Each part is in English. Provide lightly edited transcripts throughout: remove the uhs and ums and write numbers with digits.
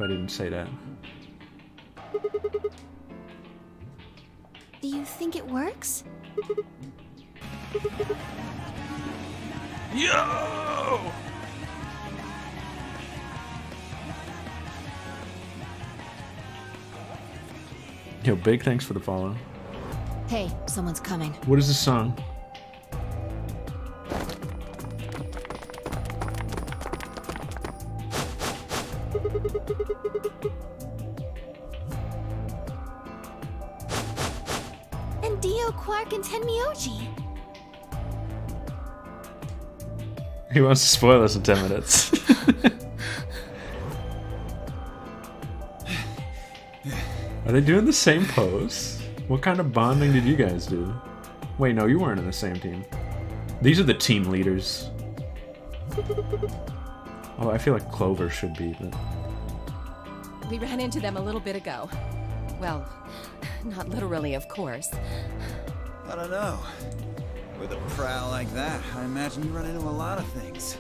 if I didn't say that. Do you think it works? Yo! Yo, big thanks for the follow. Hey, someone's coming. What is this song? And Dio, Quark, and Tenmyoji. He wants to spoil us in 10 minutes. Are they doing the same pose? What kind of bonding did you guys do? Wait, no, you weren't in the same team. These are the team leaders. Oh, I feel like Clover should be, but... We ran into them a little bit ago. Well, not literally, of course. I don't know. With a prowl like that, I imagine you run into a lot of things.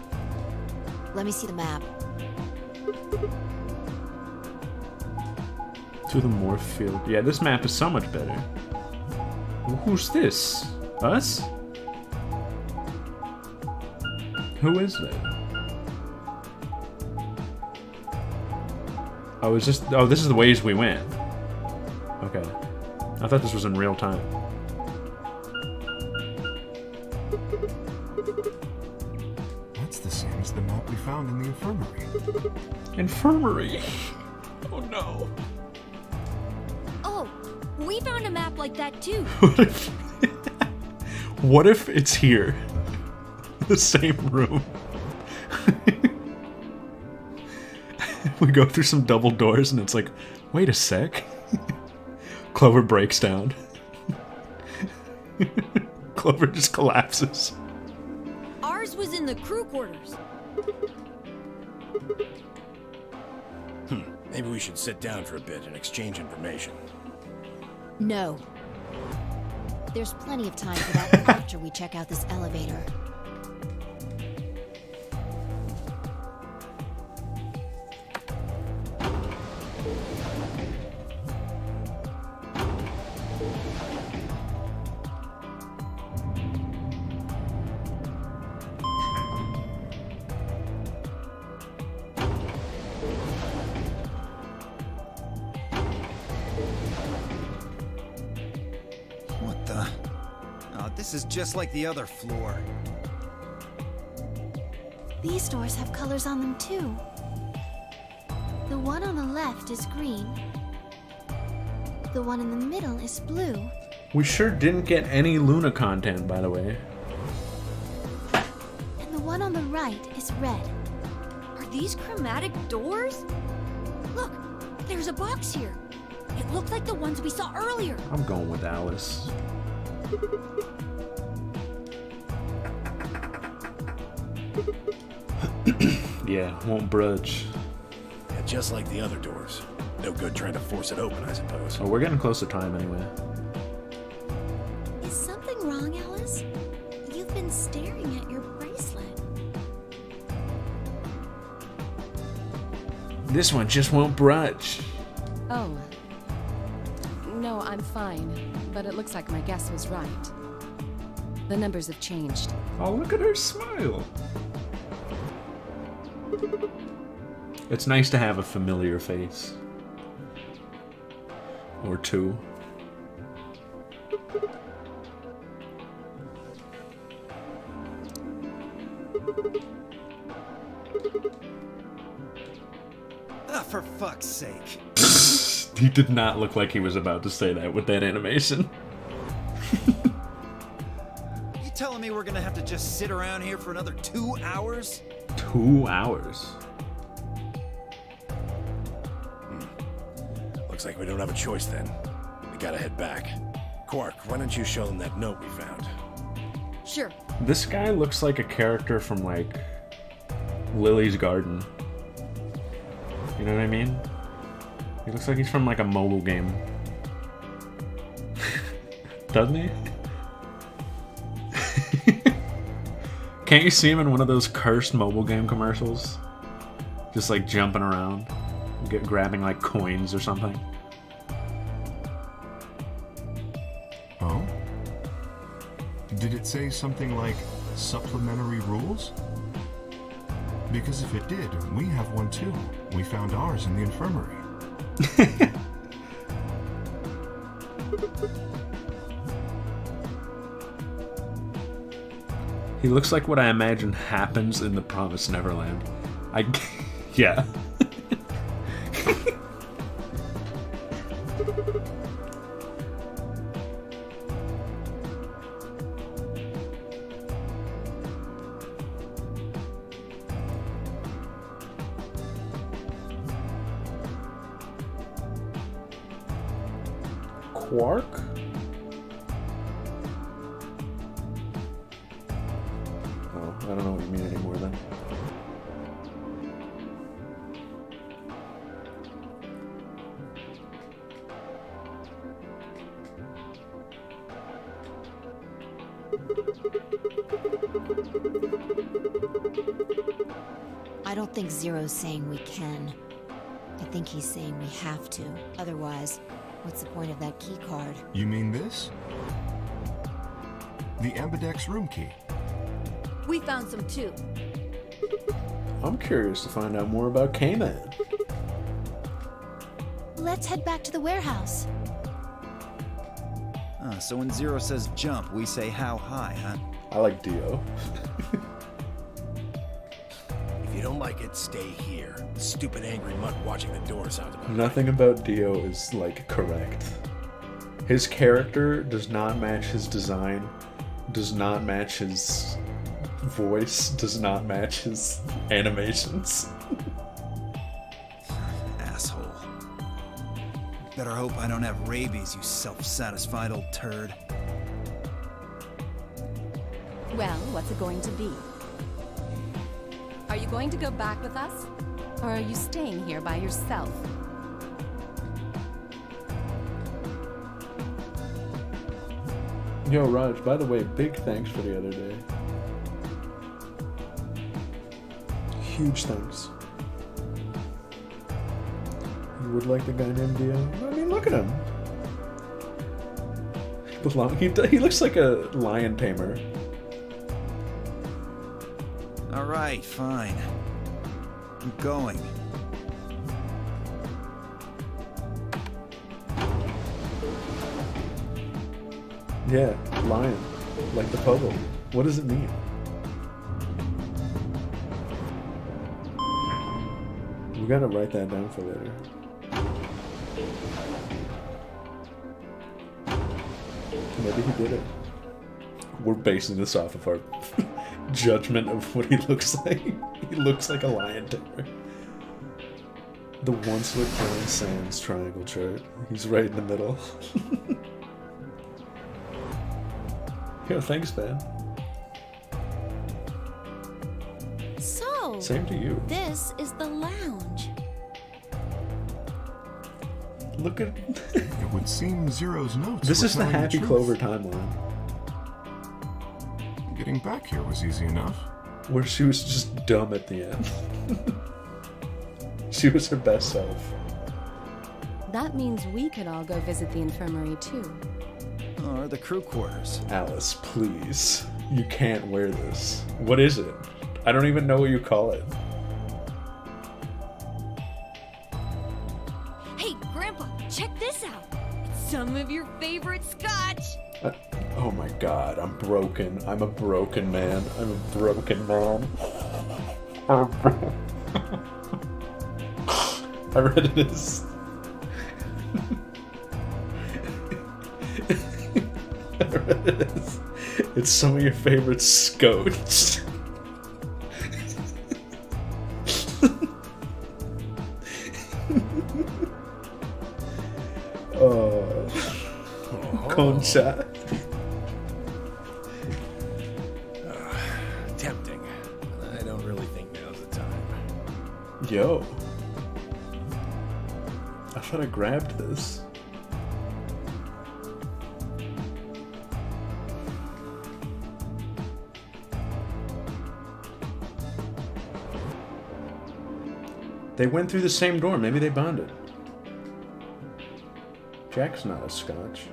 Let me see the map. To the morph field. Yeah, this map is so much better. Who's this? Us? Who is that? Oh, is this... Oh, this is the ways we went. Okay. I thought this was in real time. That's the same as the map we found in the infirmary. Infirmary? Oh no. Oh, we found a map like that too. What if it's here? The same room. We go through some double doors and it's like, wait a sec. Clover breaks down. Clover just collapses. Ours was in the crew quarters. Maybe we should sit down for a bit and exchange information. No. There's plenty of time for that after we check out this elevator. What the? Oh, this is just like the other floor. These doors have colors on them too. The one on the left is green. The one in the middle is blue. We sure didn't get any Luna content, by the way. And the one on the right is red. Are these chromatic doors? Look, there's a box here. It looked like the ones we saw earlier. I'm going with Alice. Yeah, won't budge. Yeah, just like the other doors. No good trying to force it open, I suppose. Oh, we're getting close to time anyway. Is something wrong, Alice? You've been staring at your bracelet. This one just won't budge. Oh. No, I'm fine. But it looks like my guess was right. The numbers have changed. Oh, look at her smile. It's nice to have a familiar face. Or two. Ah, for fuck's sake. He did not look like he was about to say that with that animation. You telling me we're gonna have to just sit around here for another 2 hours? 2 hours. Looks like we don't have a choice then. We gotta head back. Quark, why don't you show them that note we found? Sure. This guy looks like a character from, like, Lily's Garden. You know what I mean? He looks like he's from, like, a mobile game. Doesn't he? Can't you see him in one of those cursed mobile game commercials? Just, like, jumping around. grabbing like coins or something. Oh? Did it say something like supplementary rules? Because if it did, we have one too. We found ours in the infirmary. He looks like what I imagine happens in the Promised Neverland. Yeah. Quark? Oh, I don't know what you mean anymore then. I don't think Zero's saying we can. I think he's saying we have to. Otherwise, what's the point of that key card? You mean this? The Ambidex room key. We found some too. I'm curious to find out more about K-Man. Let's head back to the warehouse. So when Zero says jump, we say how high, huh? I like Dio. If you don't like it, stay here. The stupid angry mutt watching the door sounds about Nothing about Dio is, like, correct. His character does not match his design, does not match his voice, does not match his animations. Asshole. Better hope I don't have rabies, you self-satisfied old turd. Well, what's it going to be? Are you going to go back with us? Or are you staying here by yourself? Yo, Raj, by the way, big thanks for the other day. Huge thanks. You would like the guy named Dio? I mean, look at him. He looks like a lion tamer. Alright, fine. I'm going. Yeah, lion. Like the puzzle. What does it mean? We gotta write that down for later. Maybe he did it. We're basing this off of our judgment of what he looks like. He looks like a lion tamer. The once lit Grand Sands triangle chart. He's right in the middle. Yo, thanks, man. So, Same to you. this is the lounge. Look at... It would seem Zero's notes This were is the telling Happy truth. Clover timeline. Getting back here was easy enough. Where she was just dumb at the end. She was her best self. That means we could all go visit the infirmary too. Or the crew quarters. Alice, please. You can't wear this. What is it? I don't even know what you call it. Hey, Grandpa, check this out. It's some of your favorite scotch. Oh my god, I'm broken. I'm a broken man. I'm a broken man. I read it as... I read it as... It's some of your favorite scotch. Concha. tempting. I don't really think now's the time. Yo. I thought I grabbed this. They went through the same door. Maybe they bonded. Jack's not a Scotch.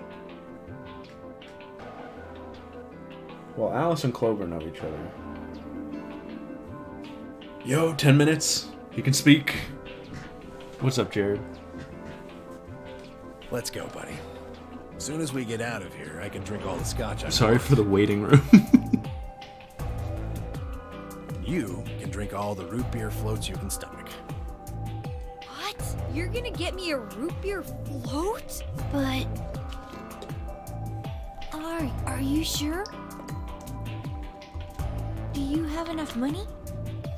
Well, Alice and Clover know each other. Yo, 10 minutes. He can speak. What's up, Jared? Let's go, buddy. As soon as we get out of here, I can drink all the scotch I Sorry want. for the waiting room. You can drink all the root beer floats you can stomach. What? You're gonna get me a root beer float? But... Are you sure? Do you have enough money?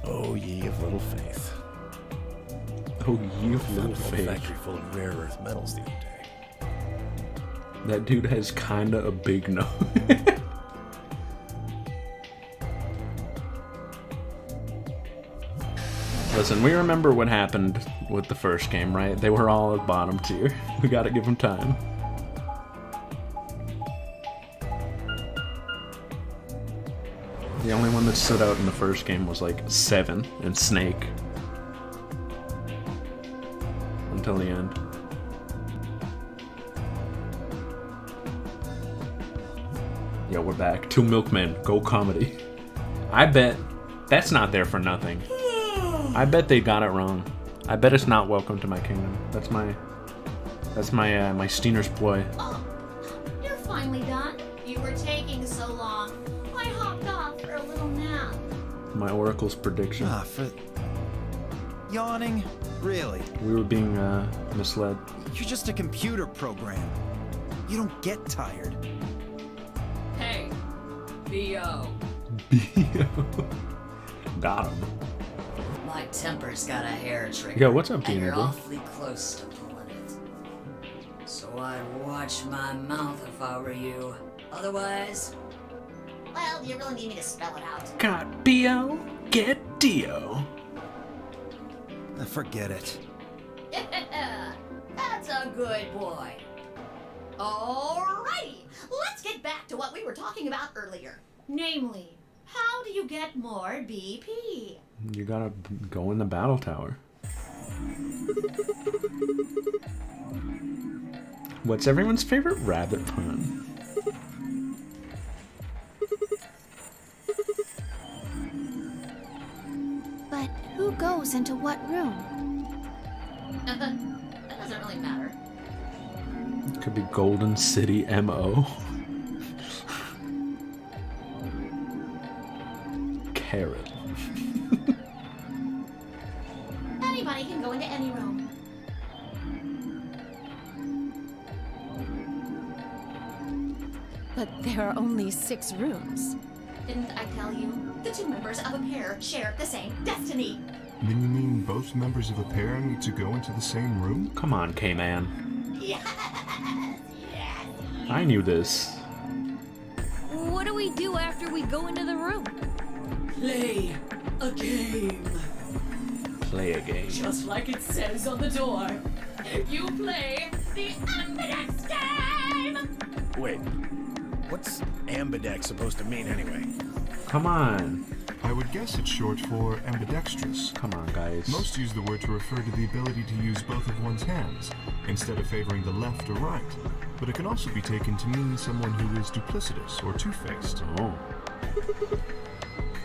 Oh, ye of little faith. Oh, you little Found a face. factory full of rare earth metals the other day. That dude has kinda a big nose. Listen, we remember what happened with the first game, right? They were all at bottom tier. We gotta give them time. The only one that stood out in the first game was like 7 and Snake. Until the end. Yo, we're back. 2 milkmen. Go comedy. I bet that's not there for nothing. I bet they got it wrong. I bet it's not Welcome to My Kingdom. That's my my Steaner's ploy. Oh, you're finally done. You were taking so long. I hopped off for a little nap. My Oracle's prediction. Ah, for... Yawning? Really? We were being misled. You're just a computer program. You don't get tired. Hey, B.O. Got him. My temper's got a hair trigger. Yo, what's up, and Dean? you're awfully close to pulling it. So I'd watch my mouth if I were you. Otherwise... Well, do you really need me to spell it out? Got B.O. Get D.O. Forget it. That's a good boy. Alrighty, let's get back to what we were talking about earlier. Namely, how do you get more BP? You gotta go in the battle tower. What's everyone's favorite rabbit pun? But who goes into what room? That doesn't really matter. Could be Golden City M.O. Carrot. Anybody can go into any room. But there are only 6 rooms. Didn't I tell you? The 2 members of a pair share the same destiny. Then you mean both members of a pair need to go into the same room? Come on, K-Man. Yes, yes. I knew this. What do we do after we go into the room? Play a game. Play a game. Just like it says on the door. You play the Ambidex game! Wait, what's ambidex supposed to mean anyway? Come on. I would guess it's short for ambidextrous. Come on, guys. Most use the word to refer to the ability to use both of one's hands, instead of favoring the left or right. But it can also be taken to mean someone who is duplicitous or two-faced. Oh.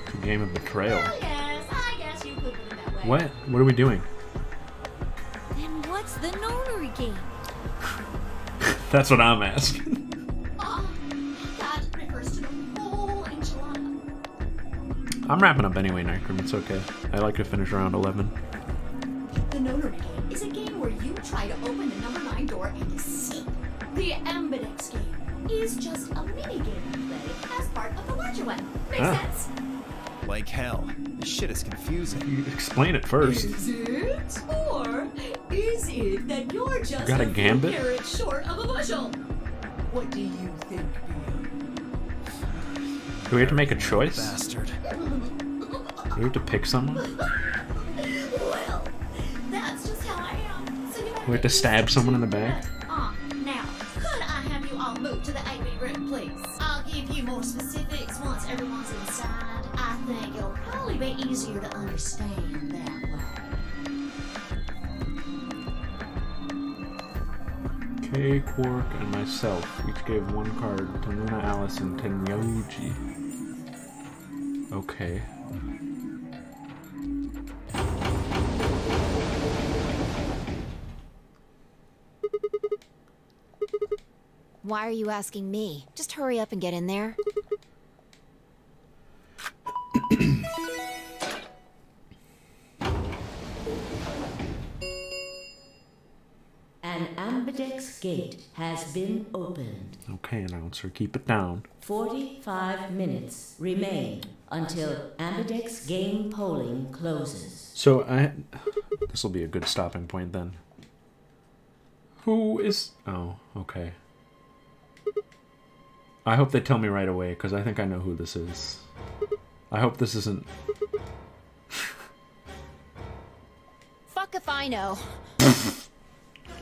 It's a game of betrayal. Well, yes, I guess you could put it that way. What? What are we doing? Then what's the notary game? That's what I'm asking. That refers to the whole enchilada. I'm wrapping up anyway, Nightcrim. It's okay. I like to finish around 11. The notary game is a game where you try to open the number 9 door and escape. The Ambidex game is just a mini game you play as part of the larger one. Makes sense? Like hell. This shit is confusing. You explain it first. Is it? Or is it that you're just Got a few gambit? carrots short of a bushel? What do you think, Do we have to make a choice? Bastard. Do we have to pick someone? Well, that's just how I am. So you better We have to stab someone in the back? Now, could I have you all move to the AV room, please? I'll give you more specifics once everyone's inside. I think it'll probably be easier to understand that way. Kay, Quark, and myself each gave one card to Luna, Alice, and Tenyoji. Okay. Why are you asking me? Just hurry up and get in there. An ambidex gate has been opened. Okay, announcer, keep it down. 45 minutes remain until ambidex game polling closes. So this will be a good stopping point then. Who is... Oh, okay. I hope they tell me right away, because I think I know who this is. I hope this isn't... Fuck if I know.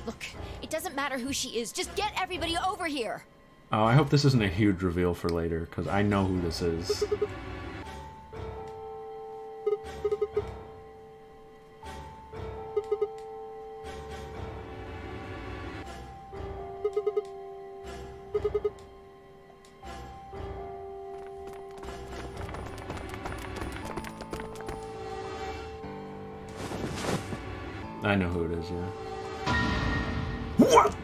Look, it doesn't matter who she is. Just get everybody over here. Oh, I hope this isn't a huge reveal for later, because I know who this is. I know who it is, yeah. What?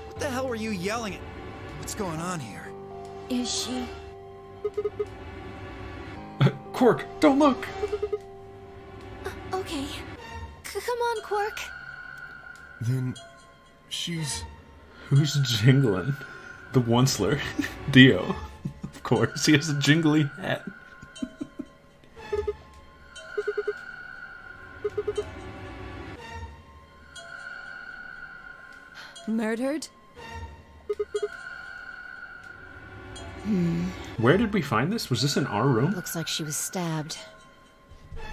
What the hell were you yelling at? What's going on here? Is she? Quark, don't look! Okay. Come on, Quark. Then she's... Who's jingling? The Onceler. Dio. Of course, he has a jingly hat. Murdered? Where did we find this? Was this in our room? Looks like she was stabbed.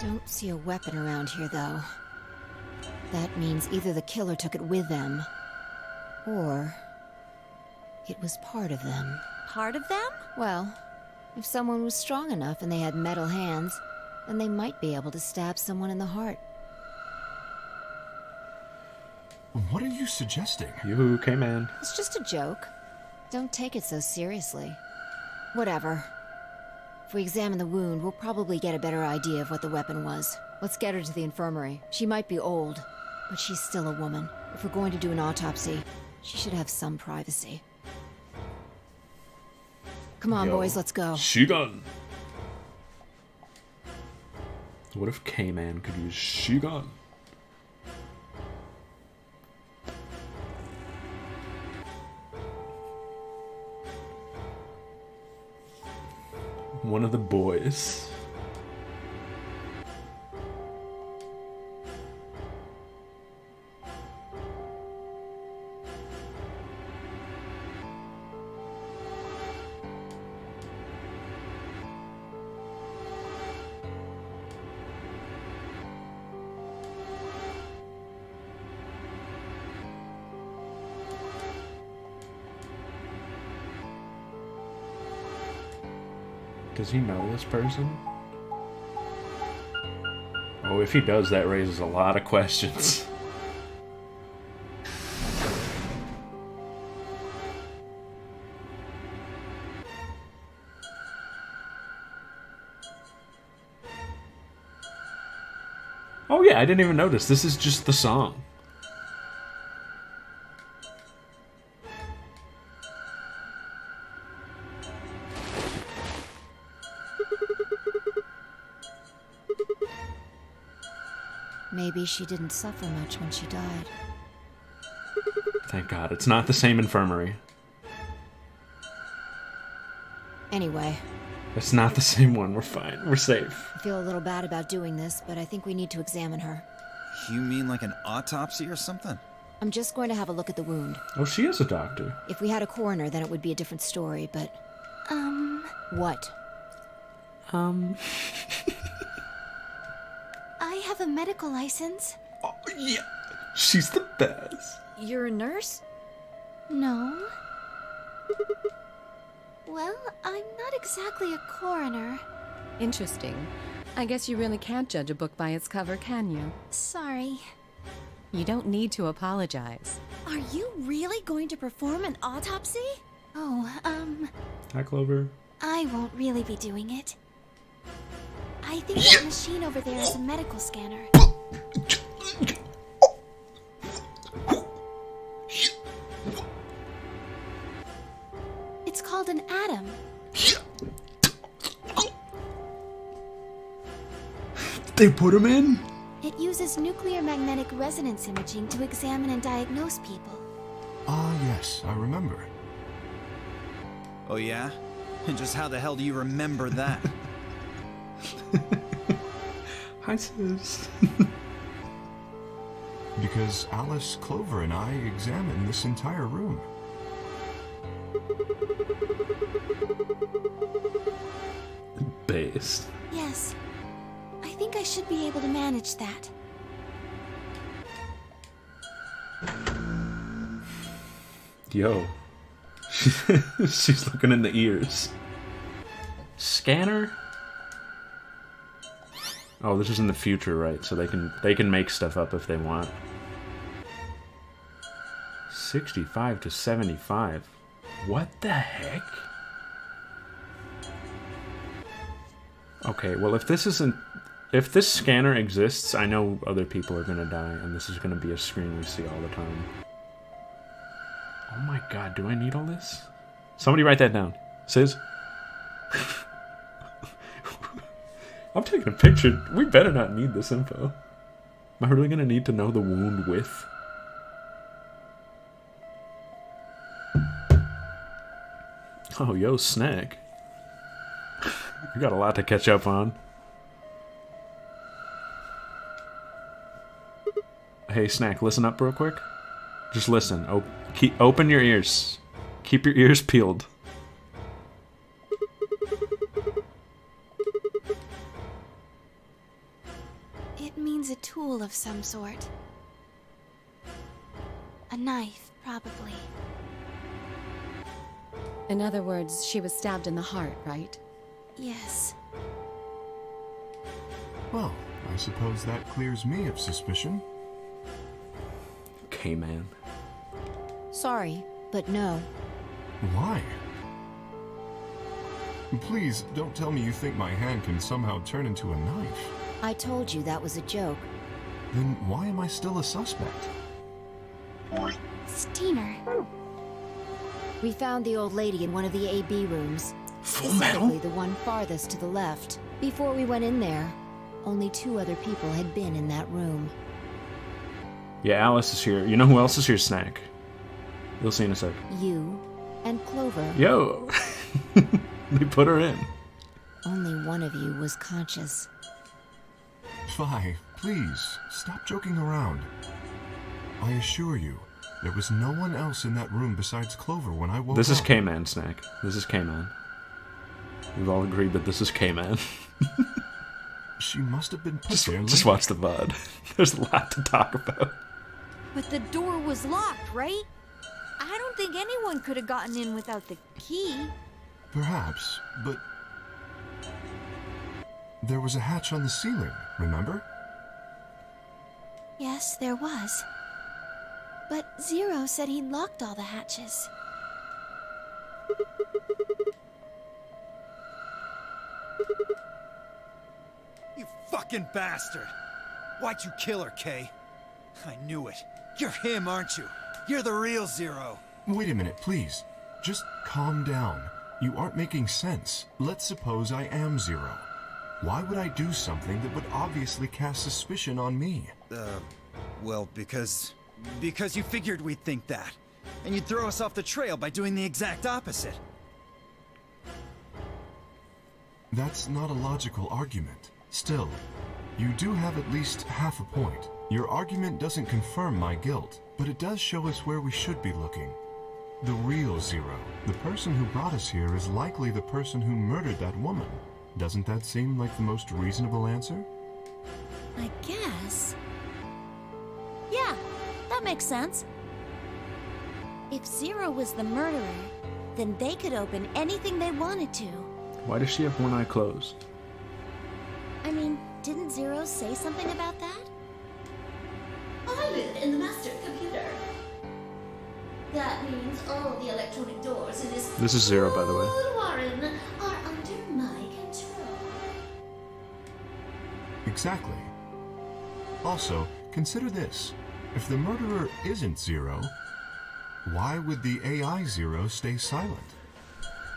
Don't see a weapon around here, though. That means either the killer took it with them, or it was part of them. Part of them? Well, if someone was strong enough and they had metal hands, then they might be able to stab someone in the heart. What are you suggesting? Yoo-hoo, K-Man. It's just a joke. Don't take it so seriously. Whatever. If we examine the wound, we'll probably get a better idea of what the weapon was. Let's get her to the infirmary. She might be old, but she's still a woman. If we're going to do an autopsy, she should have some privacy. Come on, boys, let's go. Shigun! What if K-Man could use Shigun? One of the boys. Does he know this person? Oh, if he does, that raises a lot of questions. Oh yeah, I didn't even notice. This is just the song. Maybe she didn't suffer much when she died. Thank God, it's not the same infirmary. Anyway. It's not the same one, we're fine, we're safe. I feel a little bad about doing this, but I think we need to examine her. You mean like an autopsy or something? I'm just going to have a look at the wound. Oh, she is a doctor. If we had a coroner, then it would be a different story, but... What? I have a medical license. Oh, yeah. She's the best. You're a nurse? No. Well, I'm not exactly a coroner. Interesting. I guess you really can't judge a book by its cover, can you? Sorry. You don't need to apologize. Are you really going to perform an autopsy? Oh, Hi, Clover. I won't really be doing it. I think that machine over there is a medical scanner. It's called an atom. They put him in? It uses nuclear magnetic resonance imaging to examine and diagnose people. Ah, yes, I remember. Oh yeah? And just how the hell do you remember that? Hi, sis. Because Alice, Clover, and I examined this entire room. Based. Yes. I think I should be able to manage that. Yo. She's looking in the ears. Scanner? Oh, this is in the future, right? So they can make stuff up if they want. 65 to 75. What the heck? Okay, well if this scanner exists, I know other people are gonna die, and this is gonna be a screen we see all the time. Oh my god, do I need all this? Somebody write that down. Sis? I'm taking a picture. We better not need this info. Am I really gonna need to know the wound width? Oh, yo, Snack. You got a lot to catch up on. Hey, Snack, listen up real quick. Just listen. Open your ears. Keep your ears peeled. It means a tool of some sort. A knife, probably. In other words, she was stabbed in the heart, right? Yes. Well, I suppose that clears me of suspicion. Okay, man. Sorry, but no. Why? Please, don't tell me you think my hand can somehow turn into a knife. I told you that was a joke. Then why am I still a suspect? Steaner. We found the old lady in one of the AB rooms. Specifically the one farthest to the left. Before we went in there, only 2 other people had been in that room. Yeah, Alice is here. You know who else is here, Snack? You'll see in a sec. You and Clover. Yo! They put her in. Only one of you was conscious. Fi, please, stop joking around. I assure you, there was no one else in that room besides Clover when I woke up. This is K-Man, Snack. This is K-Man. We've all agreed that this is K-Man. She must have been put there. Just watch the VOD. There's a lot to talk about. But the door was locked, right? I don't think anyone could have gotten in without the key. Perhaps, but there was a hatch on the ceiling, remember? Yes, there was. But Zero said he'd locked all the hatches. You fucking bastard! Why'd you kill her, Kay? I knew it. You're him, aren't you? You're the real Zero. Wait a minute, please. Just calm down. You aren't making sense. Let's suppose I am Zero. Why would I do something that would obviously cast suspicion on me? Well, because you figured we'd think that. And you'd throw us off the trail by doing the exact opposite. That's not a logical argument. Still, you do have at least half a point. Your argument doesn't confirm my guilt, but it does show us where we should be looking. The real Zero, the person who brought us here, is likely the person who murdered that woman. Doesn't that seem like the most reasonable answer? I guess. Yeah, that makes sense. If Zero was the murderer, then they could open anything they wanted to. Why does she have one eye closed? I mean, didn't Zero say something about that? I live in the master computer. That means all the electronic doors in this is Zero, by the way. whole Warren are under my control. Exactly. Also, consider this. If the murderer isn't Zero, why would the AI Zero stay silent?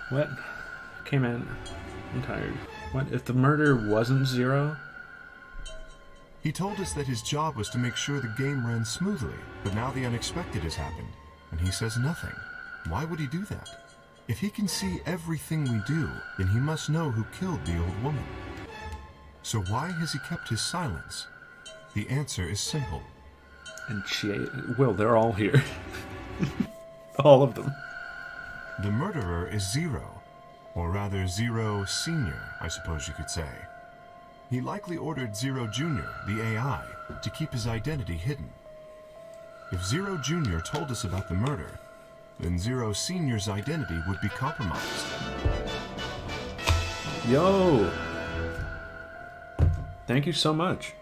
What? Came in. I'm tired. What? If the murderer wasn't Zero? He told us that his job was to make sure the game ran smoothly, but now the unexpected has happened, and he says nothing. Why would he do that? If he can see everything we do, then he must know who killed the old woman. So why has he kept his silence? The answer is simple. And Will, they're all here. All of them. The murderer is Zero, or rather Zero Senior, I suppose you could say. He likely ordered Zero Junior, the AI, to keep his identity hidden. If Zero Junior told us about the murder, then Zero Senior's identity would be compromised. Yo! Thank you so much.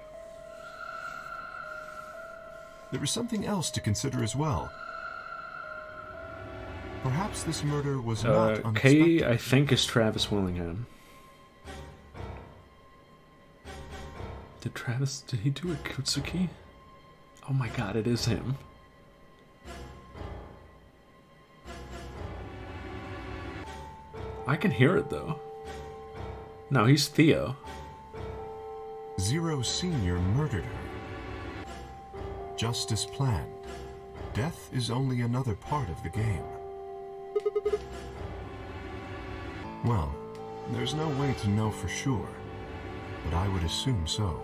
There is something else to consider as well. Perhaps this murder was not unexpected. Kay, I think, is Travis Willingham. Did he do a Kutsuki? Oh my god, it is him. I can hear it though. No, he's Theo. Zero Senior murdered her. Just as planned. Death is only another part of the game. Well, there's no way to know for sure, but I would assume so.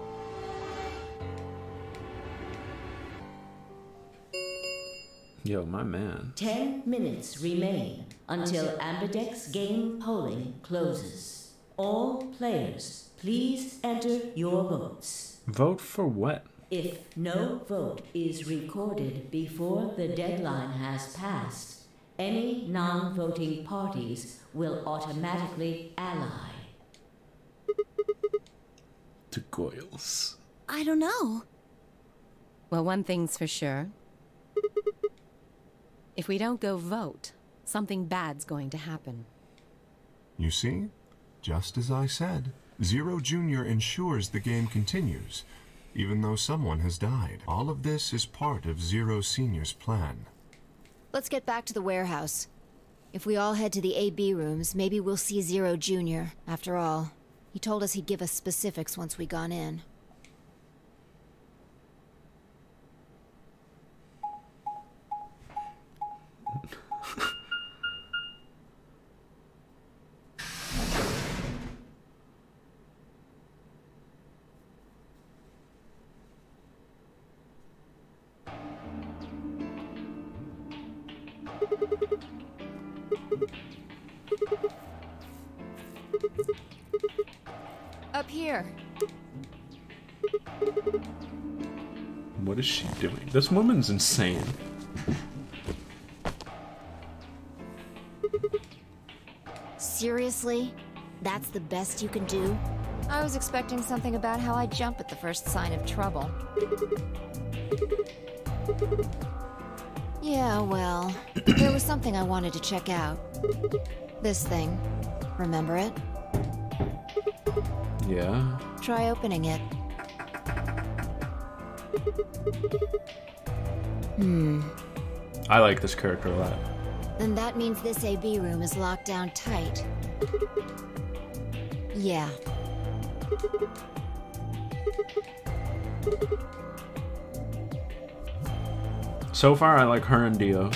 Yo, my man. 10 minutes remain until Ambidex game polling closes. All players, please enter your votes. Vote for what? If no vote is recorded before the deadline has passed, any non-voting parties will automatically ally. To Goyles. I don't know. Well, one thing's for sure. If we don't go vote, something bad's going to happen. You see? Just as I said. Zero Junior ensures the game continues, even though someone has died. All of this is part of Zero Senior's plan. Let's get back to the warehouse. If we all head to the AB rooms, maybe we'll see Zero Junior. After all, he told us he'd give us specifics once we gone in. Up here. What is she doing? This woman's insane. Seriously? That's the best you can do? I was expecting something about how I jump at the first sign of trouble. Yeah, well, there was something I wanted to check out. This thing. Remember it? Yeah. Try opening it. I like this character a lot. Then that means this AB room is locked down tight. Yeah. So far, I like her and Dio.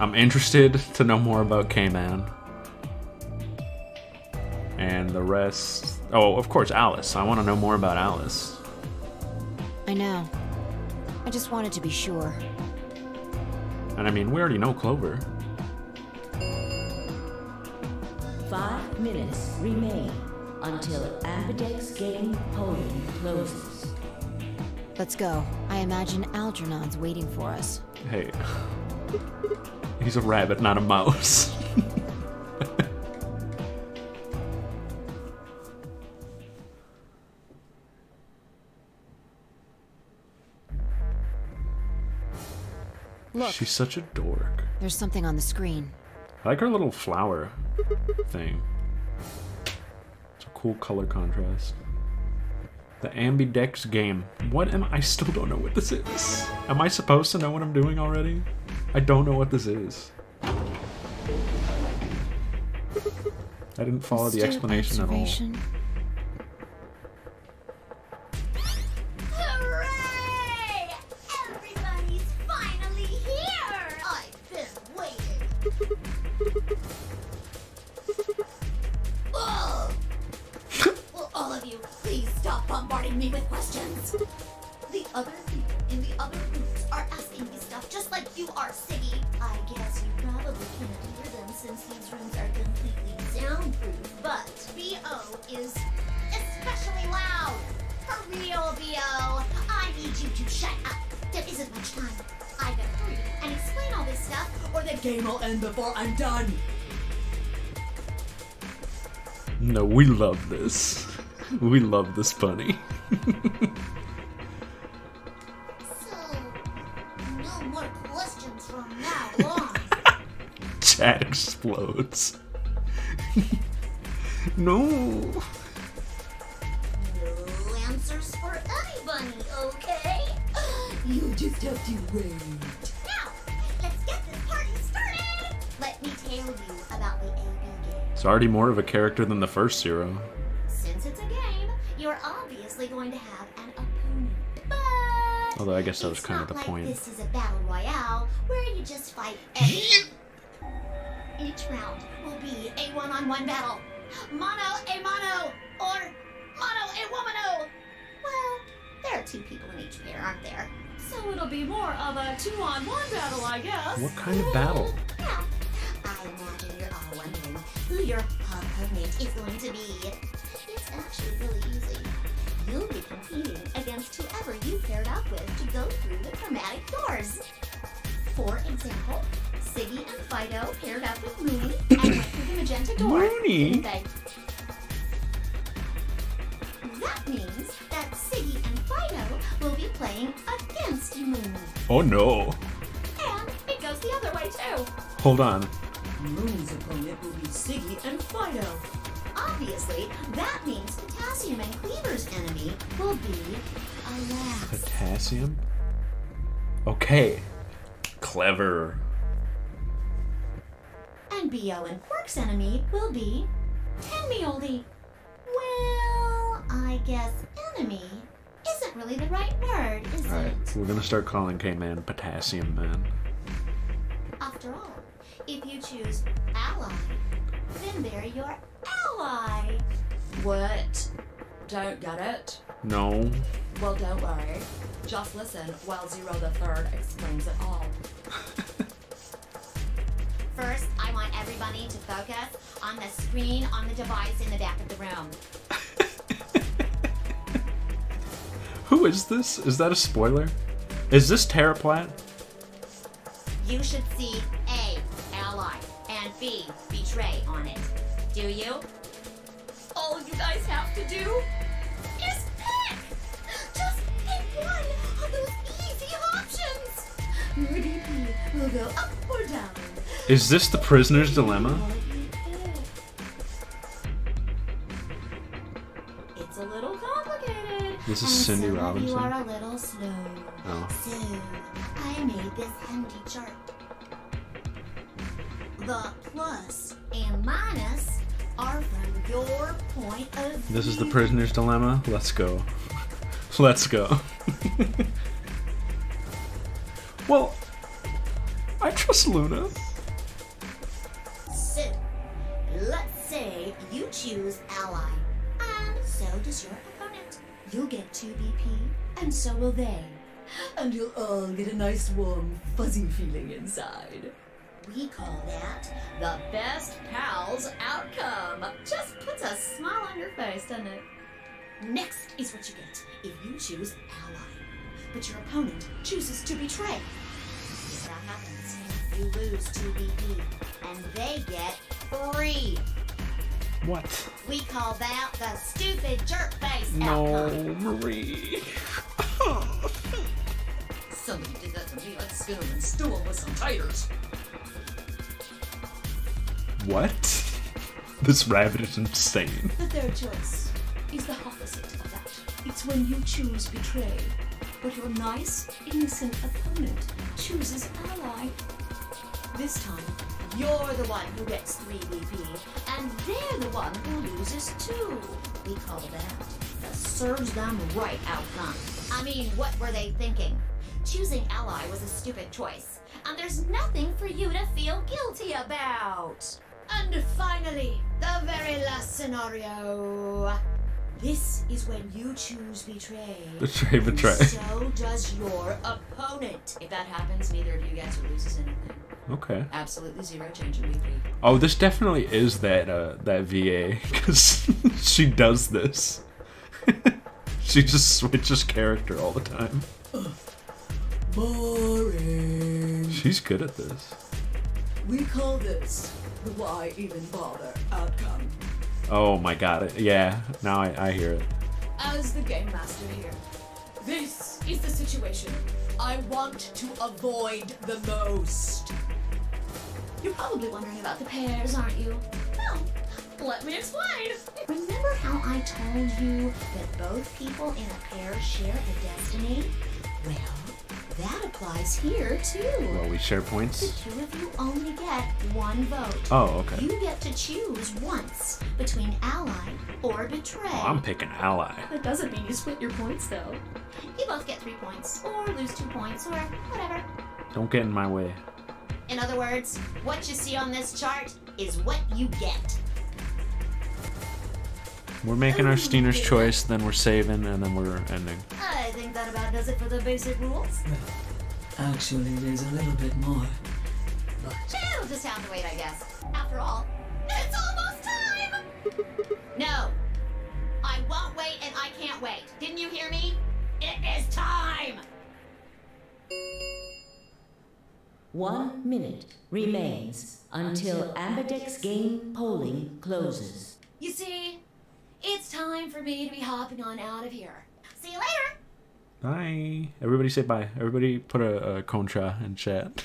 I'm interested to know more about K-Man. And the rest... Oh, of course, Alice. I want to know more about Alice. I know. I just wanted to be sure. And I mean, we already know Clover. 5 minutes remain until Ambidex game polling closes. Let's go. I imagine Algernon's waiting for us. Hey. He's a rabbit, not a mouse. Look. She's such a dork. There's something on the screen. I like her little flower thing. It's a cool color contrast. The Ambidex game. What am I still don't know what this is. Am I supposed to know what I'm doing already? I don't know what this is. I didn't follow the explanation at all. Hooray! Everybody's finally here! I've been waiting. Ugh. Will all of you please stop bombarding me with questions? The other people in the other rooms are asking me stuff just like you are, Siggy. I guess you probably can't hear them since these rooms are completely soundproof, but B.O. is especially loud. For real, B.O. I need you to shut up. There isn't much time. I gotta hurry and explain all this stuff, or the game will end before I'm done. No, we love this. We love this bunny. So, no more questions from now on. Chat explodes. No. No answers for anybody, okay? You just have to wait. Now, let's get this party started. Let me tell you about the AB game. It's already more of a character than the first Zero. Since it's a game, you're obviously going to have an opponent. But Although I guess that was it's kind of not the like point. This is a battle royale where you just fight everyone. Each round will be a one-on-one battle. Mono a mono, or mono a womano. Well, there are two people in each pair, aren't there? So it'll be more of a two-on-one battle, I guess. What kind of battle? Now, I imagine you're all wondering who your opponent is going to be. It's actually really easy. You'll be competing against whoever you paired up with to go through the chromatic doors. For example, Siggy and Fido paired up with Mooney and went through the magenta door. Mooney? Didn't they? That means that Siggy and Fido will be playing against Mooney. Oh no. And it goes the other way too. Hold on. Mooney's opponent will be Siggy and Fido. Obviously, that means Potassium and Cleaver's enemy will be Alas. Potassium? Okay. Clever. And B.O. and Quark's enemy will be Tenmeoldy. Well, I guess enemy isn't really the right word, is Alright, it? we're gonna start calling K-Man Potassium Man. After all, if you choose ally, then they're your ally. What? Don't get it? No. Well, don't worry. Just listen while Zero the Third explains it all. First, I want everybody to focus on the screen on the device in the back of the room. Who is this? Is that a spoiler? Is this Terraplat? You should see A, ally, and B, betray on it. Do you? All you guys have to do is pick! Just pick one of those easy options! Your DP will go up or down. Is this the prisoner's dilemma? It's a little complicated. This is Cindy some Robinson. You are a little slow. Oh. So, I made this handy chart. The plus and minus are from your point of view. This is the prisoner's dilemma? Let's go. Let's go. Well, I trust Luna. So, let's say you choose ally, and so does your opponent. You'll get 2 BP, and so will they. And you'll all get a nice warm, fuzzy feeling inside. We call that the best pals outcome. Just puts a smile on your face, doesn't it? Next is what you get if you choose ally, but your opponent chooses to betray. happens? You lose 2 BP, and they get 3. What? We call that the stupid jerk face No, outcome. Marie. Somebody did that to me. I'd spin him and stew him with some titers. What? This rabbit is insane. The third choice is the opposite of that. It's when you choose betray, but your nice, innocent opponent chooses ally. This time, you're the one who gets 3 BP, and they're the one who loses 2. We call that the serves them right outcome. I mean, what were they thinking? Choosing ally was a stupid choice, and there's nothing for you to feel guilty about. And finally, the very last scenario. This is when you choose betray. Betray. And so does your opponent. If that happens, neither of you gets or loses anything. Okay. Absolutely 0 change in BP. Oh, this definitely is that that VA, because she does this. She just switches character all the time. Boring. She's good at this. We call this the why even bother outcome. Oh my god, yeah, now I hear it. As the game master here, this is the situation I want to avoid the most. You're probably wondering about the pairs, aren't you? Well, let me explain. Remember how I told you that both people in a pair share a destiny? Well, that applies here too. Well, we share The points. 2 of you only get 1 vote. Oh, okay. You get to choose once between ally or betray. Oh, I'm picking ally. That doesn't mean you split your points, though. You both get 3 points, or lose 2 points, or whatever. Don't get in my way. In other words, what you see on this chart is what you get. We're making our Steaner's choice, then we're saving, and then we're ending. I think that about does it for the basic rules. Actually, there's a little bit more. It'll just have to wait, I guess. After all, it's almost time! No. I won't wait and I can't wait. Didn't you hear me? It is time! 1 minute remains until Ambidex game polling closes. You see, it's time for me to be hopping on out of here. See you later! Bye. Everybody say bye. Everybody put a contra in chat.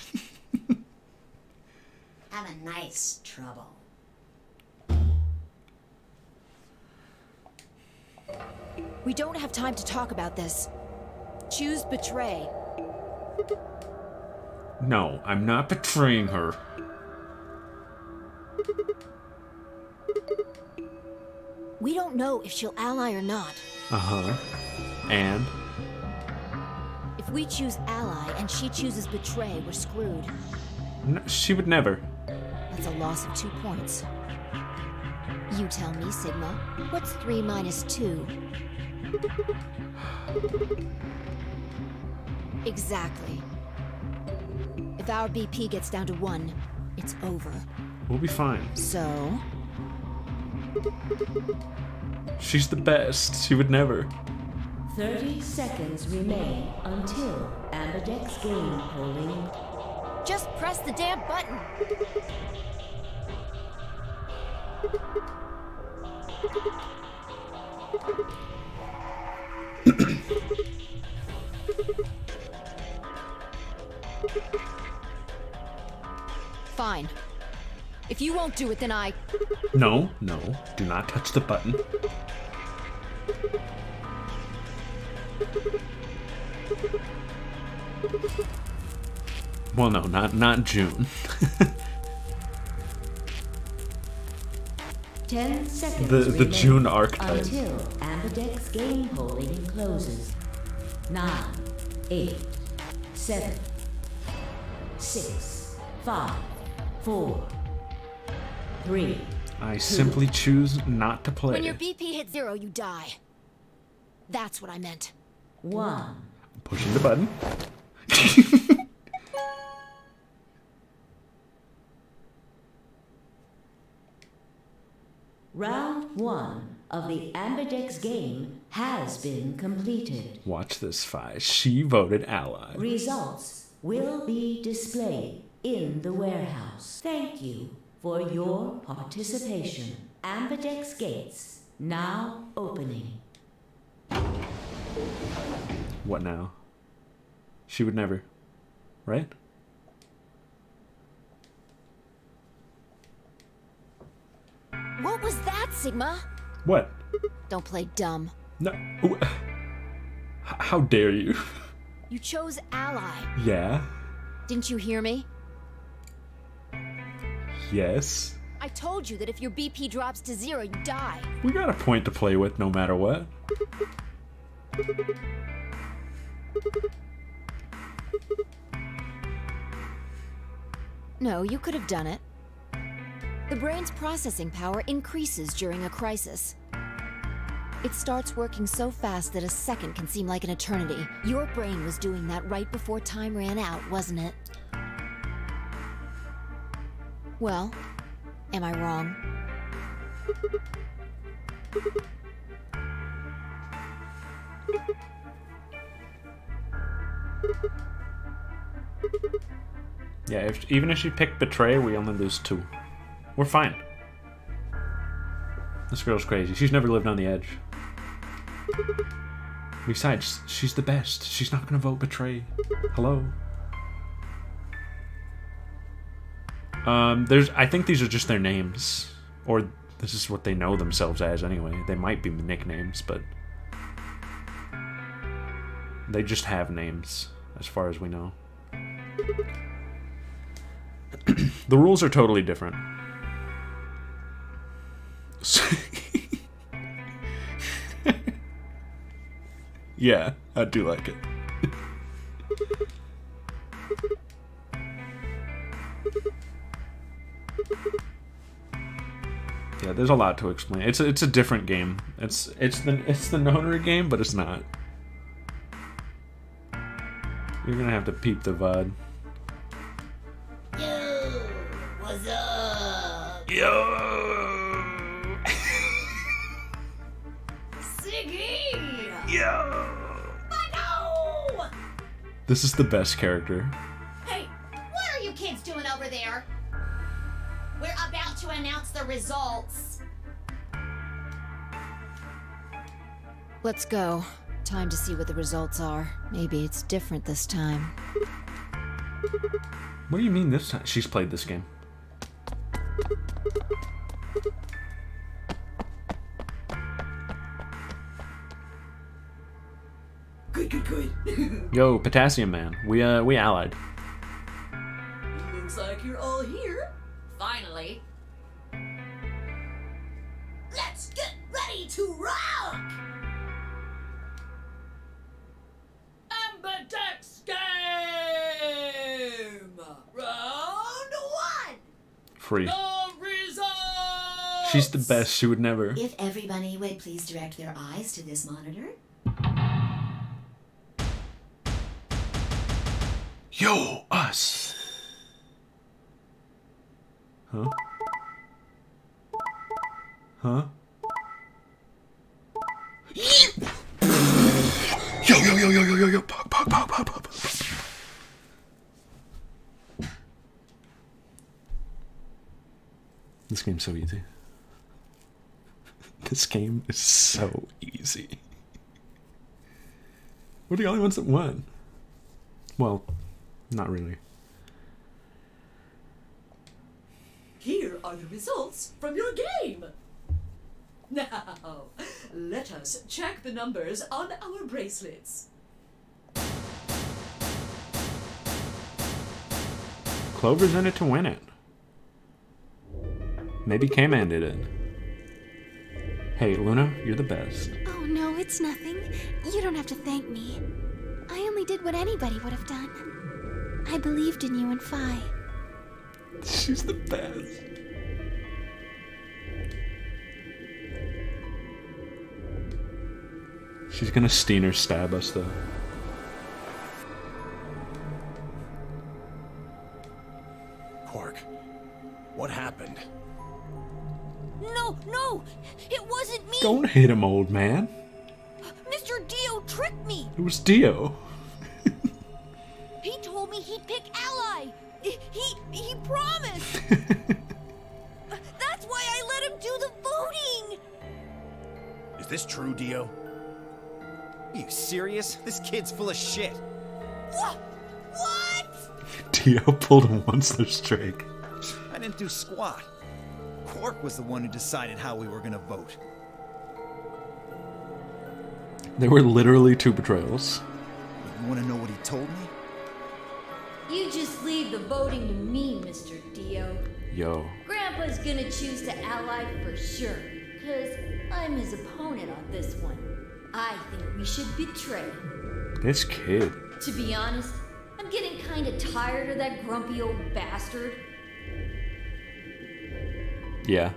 Have a nice trouble. We don't have time to talk about this. Choose betray. No, I'm not betraying her. We don't know if she'll ally or not. Uh-huh. And? If we choose ally and she chooses betray, we're screwed. No, she would never. That's a loss of 2 points. You tell me, Sigma. What's 3 minus 2? Exactly. If our BP gets down to 1, it's over. We'll be fine. So? She's the best. She would never. 30 seconds remain until Ambidex game polling. Just press the damn button! Fine. If you won't do it, then I... No, no. Do not touch the button. Well, no, not June. 10 seconds the remain June archetype. until Ambidex game polling closes. 9, 8, 7, 6, 5, 4, 3. I simply choose not to play. When your BP hits 0, you die. That's what I meant. 1. Pushing the button. Round 1 of the Ambidex game has been completed. Watch this, Fi. She voted ally. Results will be displayed in the warehouse. Thank you for your participation. Ambidex gates now opening. What now? She would never, right? What was that, Sigma? What? Don't play dumb. No. How dare you? You chose ally. Yeah. Didn't you hear me? Yes. I told you that if your BP drops to 0, you die. We got a point to play with no matter what. No, you could have done it. The brain's processing power increases during a crisis. It starts working so fast that a second can seem like an eternity. Your brain was doing that right before time ran out, wasn't it? Well, am I wrong? Yeah, even if she picked Betray, we only lose 2. We're fine. This girl's crazy. She's never lived on the edge. Besides, she's the best. She's not gonna vote Betray. Hello? I think these are just their names. Or this is what they know themselves as anyway. They might be nicknames, but they just have names, as far as we know. The rules are totally different. Yeah, I do like it. Yeah, there's a lot to explain. It's a different game. It's the Nonary game, but it's not. You're gonna have to peep the VOD. Yo, what's up? Yo. Siggy. Yo. No! This is the best character. Hey, what are you kids doing over there? We're about to announce the results. Let's go. Time to see what the results are. Maybe it's different this time. What do you mean this time? She's played this game. Good. Yo, Potassium Man. We allied. Looks like you're all here. Finally. Let's get ready to rock! Ambidex game! Round 1! Free. The results! She's the best. She would never. If everybody would please direct their eyes to this monitor. Yo, us. Huh? Huh? Yo. Pog. This game's so easy. This game is so easy. We're the only ones that won. Well, not really. Here are the results from your game. Now, let us check the numbers on our bracelets. Clover's in it to win it. Maybe K-Man did it. Hey, Luna, you're the best. Oh no, it's nothing. You don't have to thank me. I only did what anybody would have done. I believed in you and Phi. She's the best. She's gonna Steaner stab us, though. Quark, what happened? No! It wasn't me! Don't hit him, old man. Mr. Dio tricked me! It was Dio. He told me he'd pick Ally. He promised. That's why I let him do the voting. Is this true, Dio? Are you serious? This kid's full of shit. What? Dio pulled a monster streak. I didn't do squat. Quark was the one who decided how we were gonna vote. There were literally 2 betrayals. You wanna know what he told me? You just leave the voting to me, Mr. Dio. Yo. Grandpa's gonna choose to ally for sure, because I'm his opponent on this one. I think we should betray him. This kid. To be honest, I'm getting kinda tired of that grumpy old bastard. Yeah.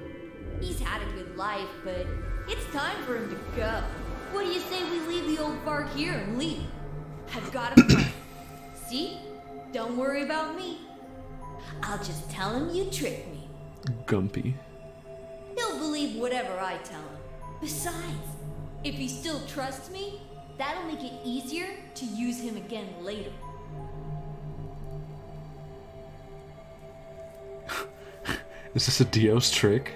He's had a good life, but it's time for him to go. What do you say we leave the old fart here and leave? I've got a plan. See? Don't worry about me. I'll just tell him you tricked me. Gumpy. He'll believe whatever I tell him. Besides, if he still trusts me, that'll make it easier to use him again later. Is this a Dio's trick?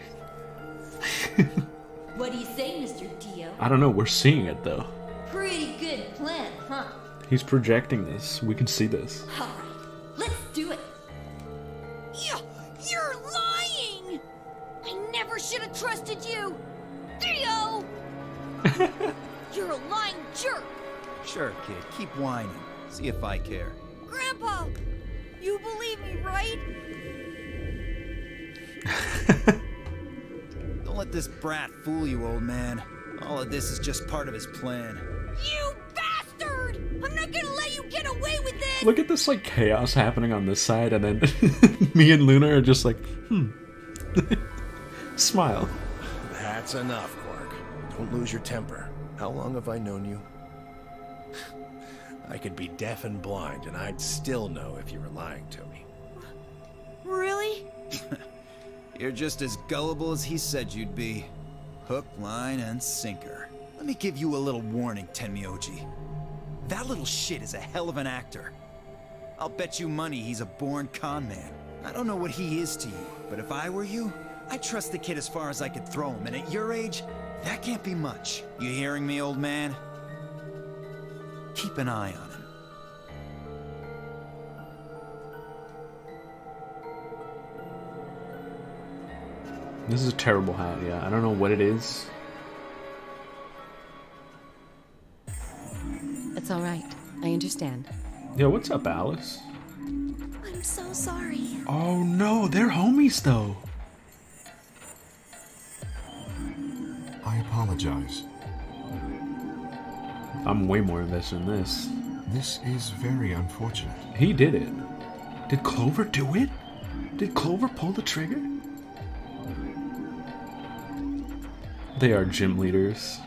What do you say, Mr. Dio? I don't know, we're seeing it though. Pretty good plan, huh? He's projecting this. We can see this. Alright, let's do it. You're lying! I never should have trusted you! Dio! You're a lying jerk! Sure, kid. Keep whining. See if I care. Grandpa! You believe me, right? Don't let this brat fool you, old man. All of this is just part of his plan. You bastard! I'm not gonna let you get away with this! Look at this like chaos happening on this side, and then me and Luna are just like, smile. That's enough, Quark. Don't lose your temper. How long have I known you? I could be deaf and blind, and I'd still know if you were lying to me. Really? You're just as gullible as he said you'd be. Hook, line, and sinker. Let me give you a little warning, Tenmyoji. That little shit is a hell of an actor. I'll bet you money he's a born con man. I don't know what he is to you, but if I were you, I'd trust the kid as far as I could throw him, and at your age, that can't be much. You hearing me, old man? Keep an eye on him. This is a terrible hat, yeah. I don't know what it is. It's all right. I understand. Yo, what's up, Alice? I'm so sorry. Oh no, they're homies though. I apologize. I'm way more invested in this. This is very unfortunate. He did it. Did Clover do it? Did Clover pull the trigger? They are gym leaders.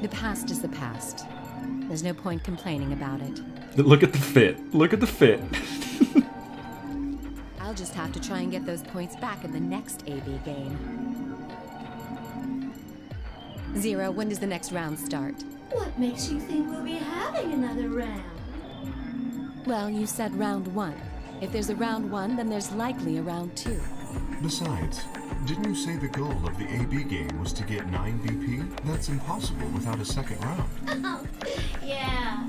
The past is the past. There's no point complaining about it. Look at the fit. Look at the fit. I'll just have to try and get those points back in the next AB game. Zero, when does the next round start? What makes you think we'll be having another round? Well, you said round 1. If there's a round 1, then there's likely a round 2. Besides, didn't you say the goal of the AB game was to get 9 BP? That's impossible without a second round. Yeah,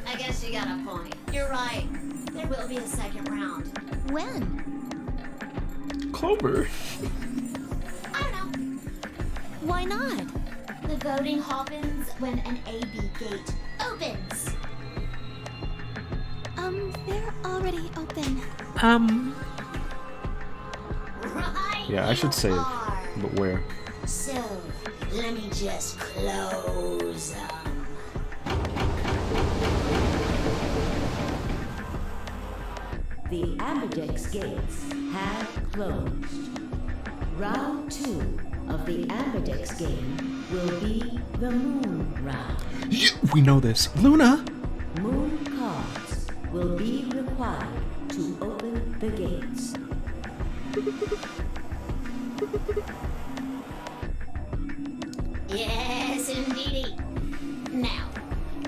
I guess you got a point. You're right. There will be a second round. When? Clover. I don't know. Why not? The voting happens when an AB gate opens. They're already open. Right. Yeah, I should save. But where? So, let me just close them. The Ambidex gates have closed. Round 2 of the Ambidex game will be the Moon round. We know this. Luna! Moon cards will be required to open the gates. Yes, indeedy. Now,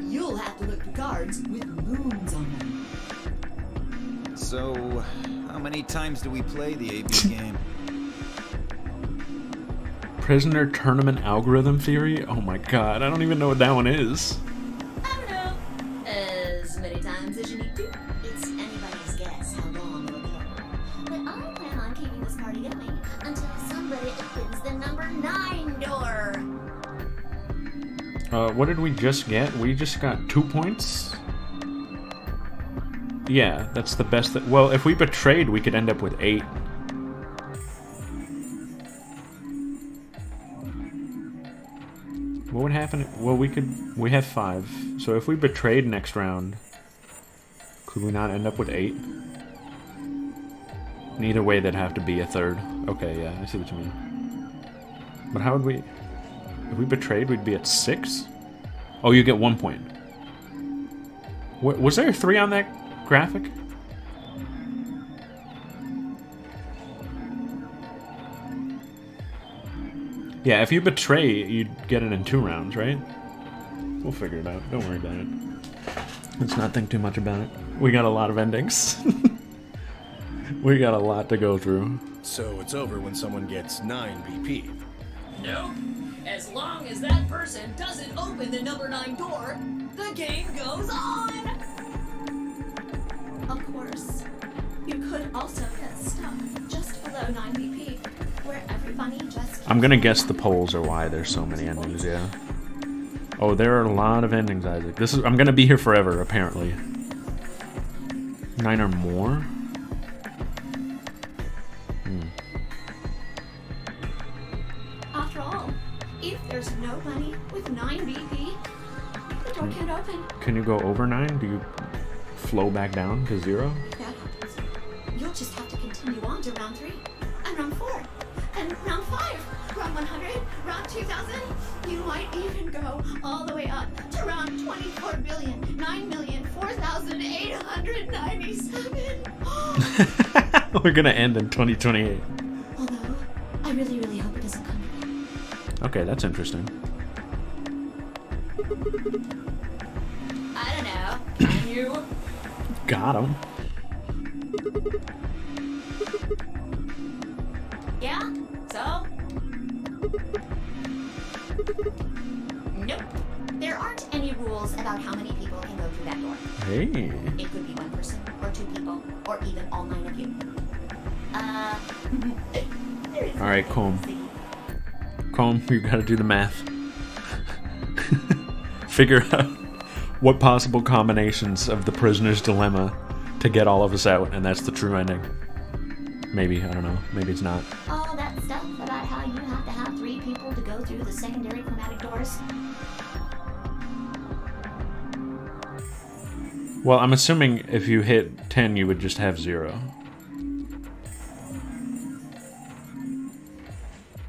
you'll have to look for cards with moons on them. So, how many times do we play the AB game? Prisoner tournament algorithm theory? Oh my god, I don't even know what that one is. I don't know. As many times as you need to. It's anybody's guess how long it'll go. But I plan on keeping this party going until somebody opens the number 9 door. What did we just get? We just got 2 points? Yeah, that's the best that... Well, if we betrayed, we could end up with 8. What would happen? Well, we have 5. So if we betrayed next round, could we not end up with 8? Neither way, that'd have to be a 3rd. Okay, yeah, I see what you mean. But how would we... If we betrayed, we'd be at 6? Oh, you get 1 point. Was there a 3 on that graphic? Yeah, if you betray, you'd get it in 2 rounds, right? We'll figure it out. Don't worry about it. Let's not think too much about it. We got a lot of endings. We got a lot to go through. So it's over when someone gets 9 BP. Nope. As long as that person doesn't open the number 9 door, the game goes on! Of course, you could also get stuck just below 9 BP, where everybody just... I'm gonna guess the polls are why there's so many endings, yeah. Oh, there are a lot of endings, Isaac. I'm gonna be here forever, apparently. 9 or more? After all, if there's nobody with 9 BP, the door can't open. Can you go over 9? Do you flow back down to 0? That happens. You'll just have to continue on to round 3, and round 4, and round 5, round 100, round 2000. You might even go all the way up to round 24,9,004,897. We're gonna end in 2028. Although, I really, really hope it doesn't come. Okay, that's interesting. I don't know. Can you? Got him. Yeah? So? Nope. There aren't any rules about how many people can go through that door. Hey. It could be 1 person, or 2 people, or even all 9 of you. Alright, Comb. Comb, you gotta do the math. Figure out what possible combinations of the prisoner's dilemma to get all of us out, and that's the true ending. Maybe, I don't know. Maybe it's not. All that stuff about how you have to have 3 people to go through the secondary chromatic doors. Well, I'm assuming if you hit 10, you would just have 0.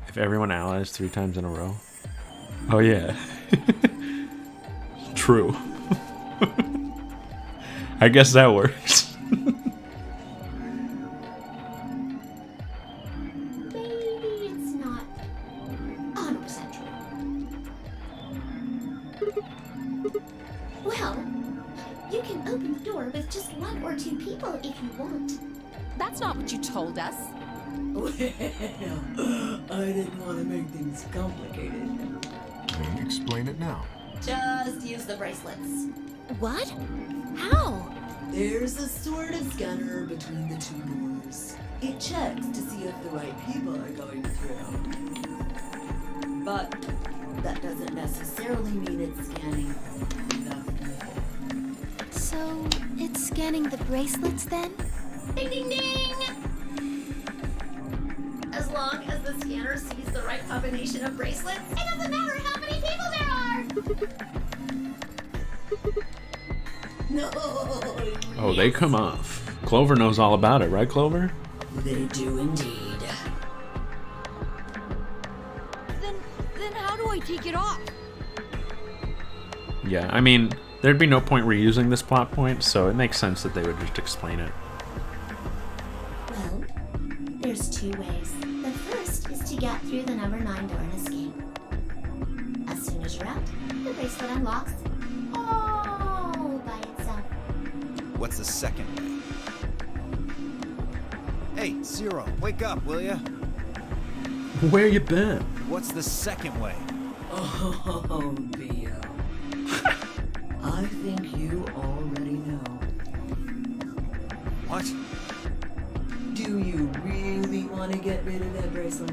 If everyone allies 3 times in a row. Oh, yeah. True. I guess that works. Maybe it's not 100% true. Well, you can open the door with just 1 or 2 people if you want. That's not what you told us. Well, I didn't want to make things complicated. Then explain it now. Just use the bracelets. What? How? There's a sort of scanner between the 2 doors. It checks to see if the right people are going through. But that doesn't necessarily mean it's scanning the people. So, it's scanning the bracelets then? Ding ding ding! As long as the scanner sees the right combination of bracelets, it doesn't matter how many people there are! No! Oh, they come off. Clover knows all about it, right, Clover? They do indeed. Then how do I take it off? Yeah, I mean, there'd be no point reusing this plot point, so it makes sense that they would just explain it. Well, there's 2 ways. The first is to get through the number 9 door and escape. As soon as you're out, the bracelet unlocks all by itself. What's the second way? Hey, Zero, wake up, will ya? Where you been? What's the second way? Oh, Bio. I think you already know. What? Do you really want to get rid of that bracelet?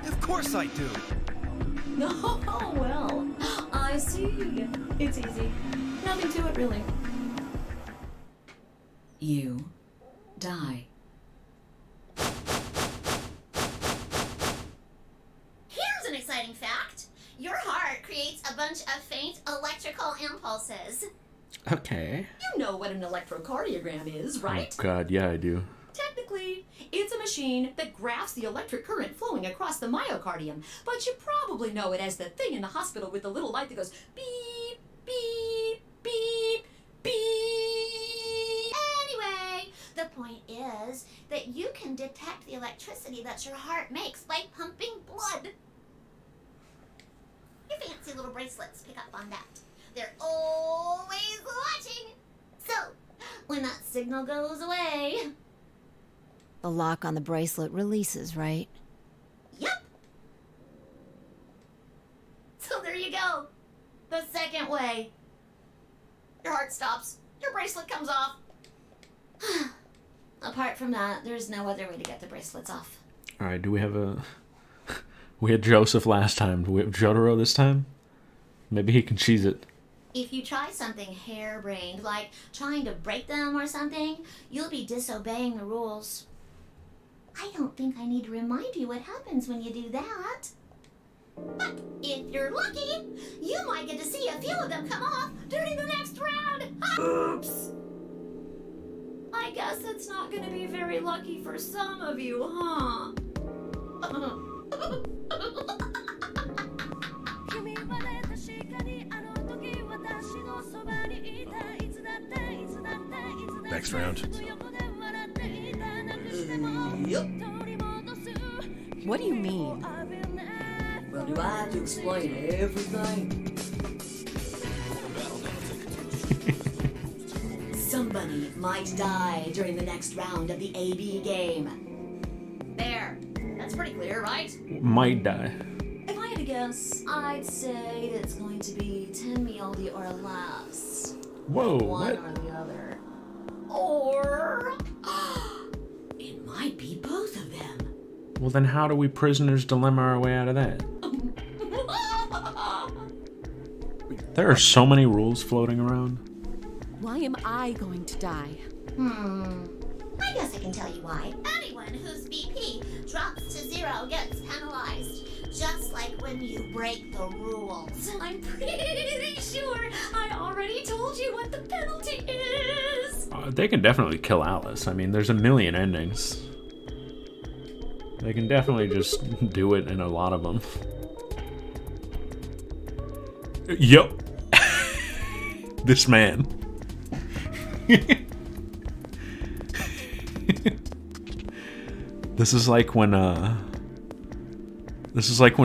Of course I do. Oh, well, I see. It's easy. Nothing to it, really. You die. Here's an exciting fact. Your heart creates a bunch of faint electrical impulses. Okay. You know what an electrocardiogram is, right? Oh God, yeah, I do. Technically, it's a machine that graphs the electric current flowing across the myocardium, but you probably know it as the thing in the hospital with the little light that goes beep, beep, beep, beep. Anyway, the point is that you can detect the electricity that your heart makes by pumping blood. Your fancy little bracelets pick up on that. They're always watching. So, when that signal goes away... The lock on the bracelet releases, right? Yep. So there you go. The second way. Your heart stops. Your bracelet comes off. Apart from that, there's no other way to get the bracelets off. Alright, do we have a... We had Joseph last time. Do we have Jotaro this time? Maybe he can cheese it. If you try something harebrained, like trying to break them or something, you'll be disobeying the rules. I don't think I need to remind you what happens when you do that. But if you're lucky, you might get to see a few of them come off during the next round. Oops! I guess it's not going to be very lucky for some of you, huh? Next round. Yep. What do you mean? Well, do I have to explain everything? Somebody might die during the next round of the AB game. There. That's pretty clear, right? Might die. If I had to guess, I'd say it's going to be 10 Mioldi or less. Whoa, One what? or the other. Or... it might be both of them. Well, then how do we prisoners dilemma our way out of that? There are so many rules floating around. Why am I going to die? I guess I can tell you why. Anyone whose BP drops to 0 gets penalized. Just like when you break the rules. I'm pretty sure I already told you what the penalty is. They can definitely kill Alice. I mean, there's a million endings. They can definitely just do it in a lot of them. Yep. This man. This is like when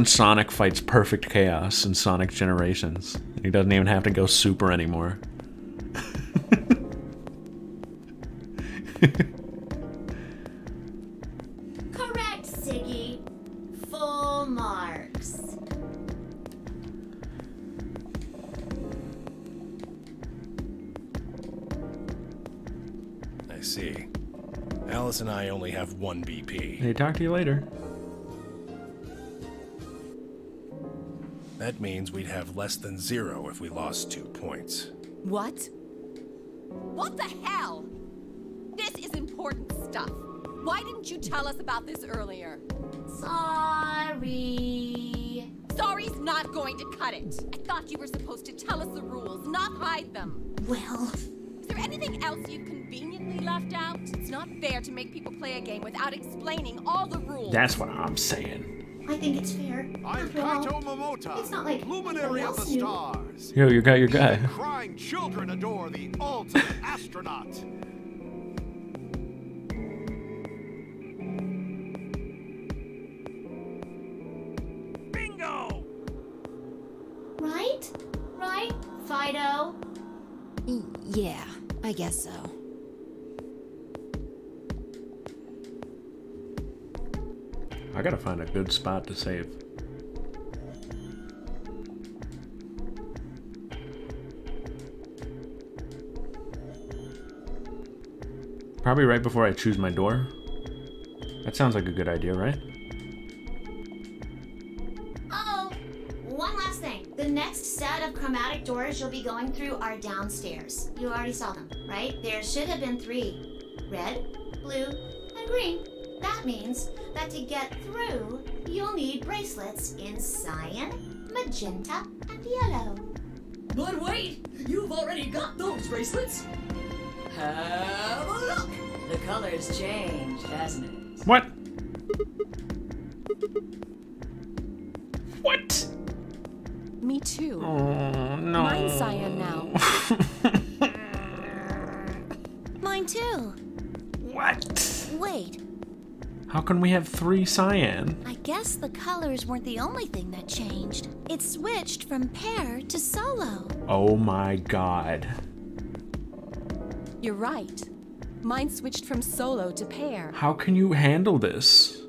Sonic fights Perfect Chaos in Sonic Generations. He doesn't even have to go super anymore. Correct, Siggy. Full marks. I see. Alice and I only have 1 BP. Hey, talk to you later. That means we'd have less than 0 if we lost 2 points. What? What the hell? This is important stuff. Why didn't you tell us about this earlier? Sorry. Sorry's not going to cut it. I thought you were supposed to tell us the rules, not hide them. Well... Is there anything else you've conveniently left out? It's not fair to make people play a game without explaining all the rules. That's what I'm saying. I think it's fair. I'm After all, Kaito Momota, it's not like luminary of the else knew. stars. Yo, you got your guy. Even crying children adore the ultimate astronaut. Bingo! Right? Right, Fido? Yeah, I guess so. I gotta find a good spot to save. Probably right before I choose my door. That sounds like a good idea, right? Oh, one last thing. The next set of chromatic doors you'll be going through are downstairs. You already saw them, right? There should have been 3. Red, blue, and green. That means that to get through, you'll need bracelets in cyan, magenta, and yellow. But wait! You've already got those bracelets! Have a look! The color's changed, hasn't it? What? What? Me too. Oh, no. Mine's cyan now. Mine too. What? Wait, How can we have 3 cyan? I guess the colors weren't the only thing that changed. It switched from pair to solo. Oh my god. You're right. Mine switched from solo to pair. How can you handle this?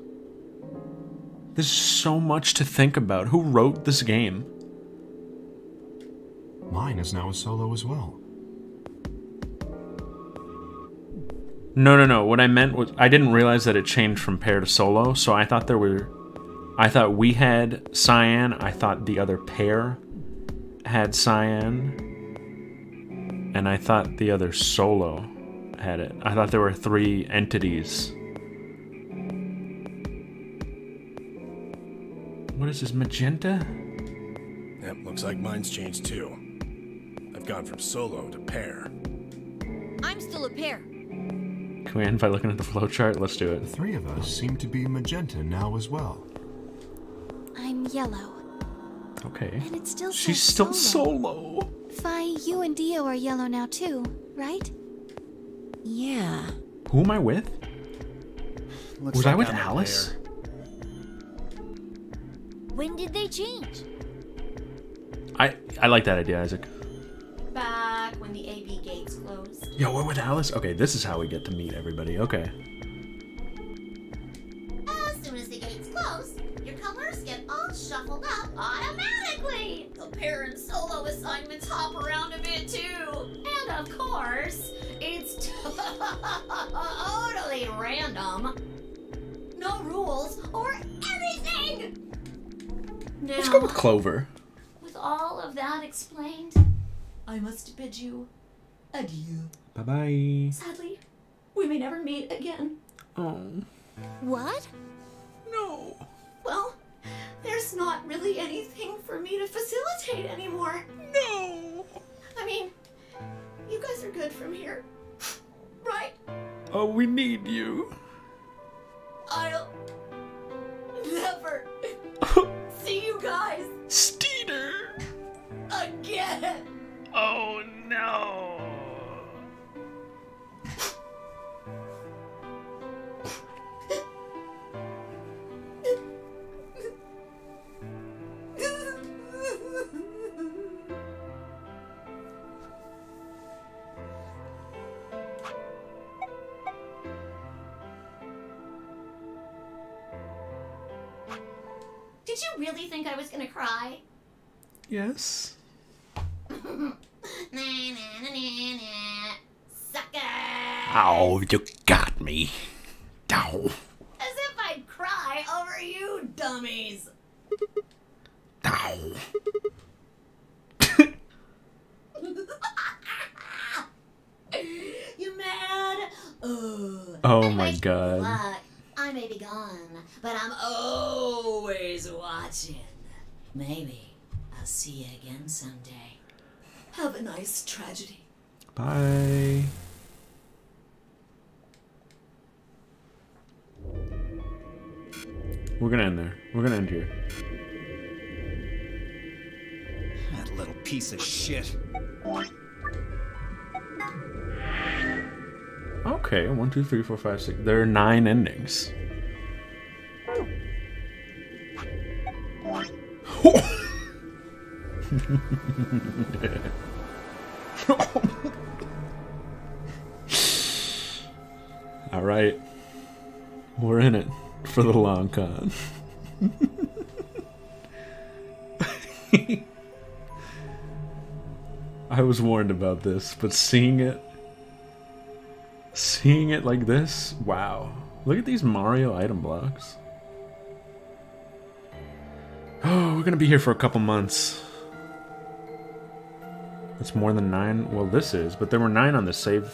There's so much to think about. Who wrote this game? Mine is now a solo as well. No. What I meant was I didn't realize that it changed from pair to solo, so I thought we had cyan. I thought the other pair had cyan. And I thought the other solo had it. I thought there were 3 entities. What is this, magenta? Yep, looks like mine's changed too. I've gone from solo to pair. I'm still a pair. Can we end by looking at the flowchart? Let's do it. The 3 of us seem to be magenta now as well. I'm yellow. Okay. And it still She's says still solo. Fi, you and Dio are yellow now too, right? Yeah. Who am I with? Looks Was like I with I'm a Alice? pair. When did they change? I like that idea, Isaac. Back when the AV gates closed. Yo, we're with Alice? Okay, this is how we get to meet everybody. Okay. As soon as the gates close, your colors get all shuffled up automatically. The pair and solo assignments hop around a bit too. And of course, it's totally random. No rules or anything. Now, Let's go with Clover. with all of that explained, I must bid you adieu. Bye-bye. Sadly, we may never meet again. Oh. What? No. Well, there's not really anything for me to facilitate anymore. No. I mean, you guys are good from here, right? Oh, we need you. I'll never see you guys Steaner. again. Oh, no. Did you really think I was gonna cry? Yes. Sucker! Oh, you got me. Ow. As if I'd cry over you dummies. Ow. You mad? Oh my god. Look, I may be gone, but I'm always watching. Maybe I'll see you again someday. Have a nice tragedy. Bye. We're gonna end there. We're gonna end here. That little piece of shit. Okay, 1, 2, 3, 4, 5, 6. There are 9 endings. All right, we're in it. for the long con. I was warned about this, but seeing it like this, wow. Look at these Mario item blocks. Oh, we're gonna be here for a couple months. That's more than 9. Well, this is, but there were 9 on the save.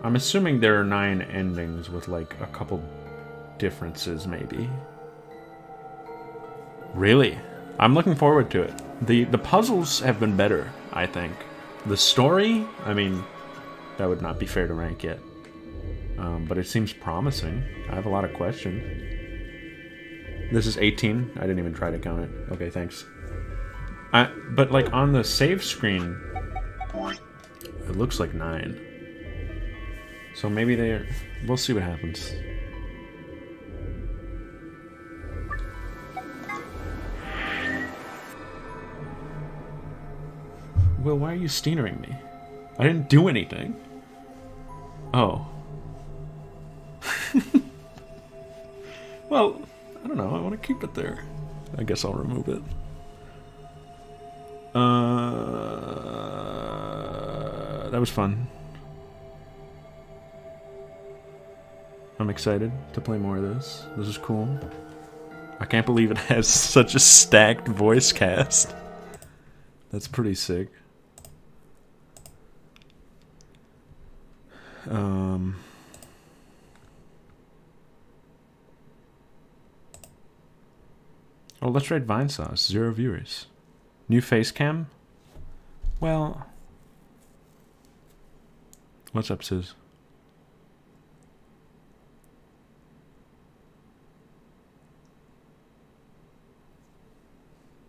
I'm assuming there are 9 endings with like a couple differences, maybe. Really? I'm looking forward to it. The puzzles have been better, I think. The story, I mean, that would not be fair to rank yet. But it seems promising. I have a lot of questions. This is 18. I didn't even try to count it. Okay, thanks. But like on the save screen, it looks like 9. So maybe they're... We'll see what happens. Will, why are you steanering me? I didn't do anything. Oh. Well, I don't know. I want to keep it there. I guess I'll remove it. That was fun. I'm excited to play more of this. This is cool. I can't believe it has such a stacked voice cast. That's pretty sick. Oh, let's rate Vine Sauce. 0 viewers. New face cam? Well... What's up, Sis?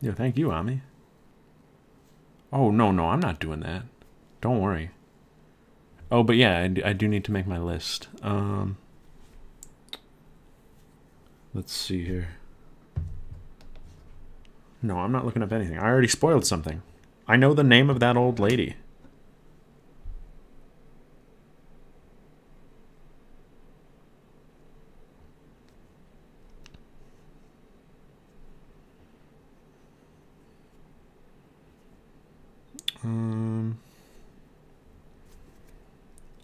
Yeah, thank you, Ami. Oh, no, I'm not doing that. Don't worry. Oh, but yeah, I do need to make my list. Let's see here. No, I'm not looking up anything. I already spoiled something. I know the name of that old lady.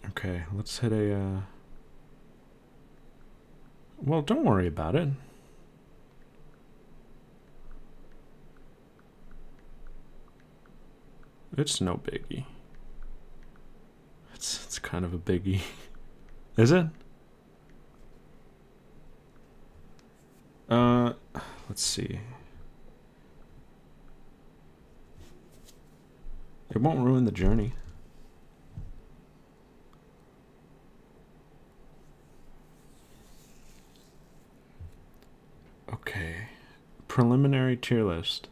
Okay, let's hit a, well, don't worry about it. It's no biggie. It's kind of a biggie. Is it? Let's see. It won't ruin the journey. Okay. Preliminary tier list.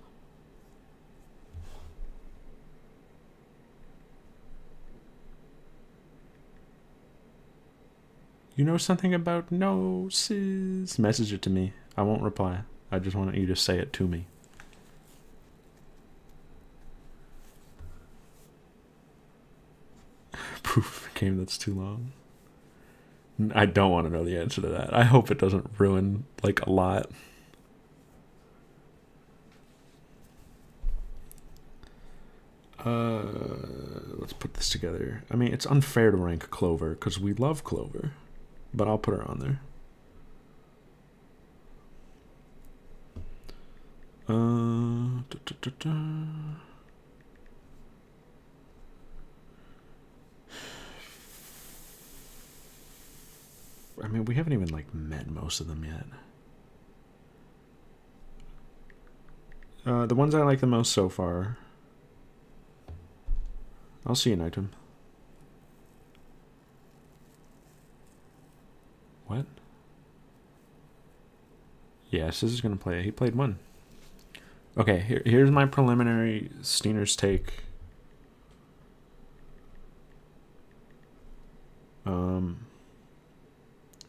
You know something about noses? Message it to me. I won't reply. I just want you to say it to me. Proof game that's too long. I don't want to know the answer to that. I hope it doesn't ruin, like, a lot. Let's put this together. I mean, it's unfair to rank Clover, because we love Clover. But I'll put her on there. I mean, we haven't even, like, met most of them yet. The ones I like the most so far. I'll see an item. What? Yes, this is gonna play. He played one. Okay, here's my preliminary Steaner's take.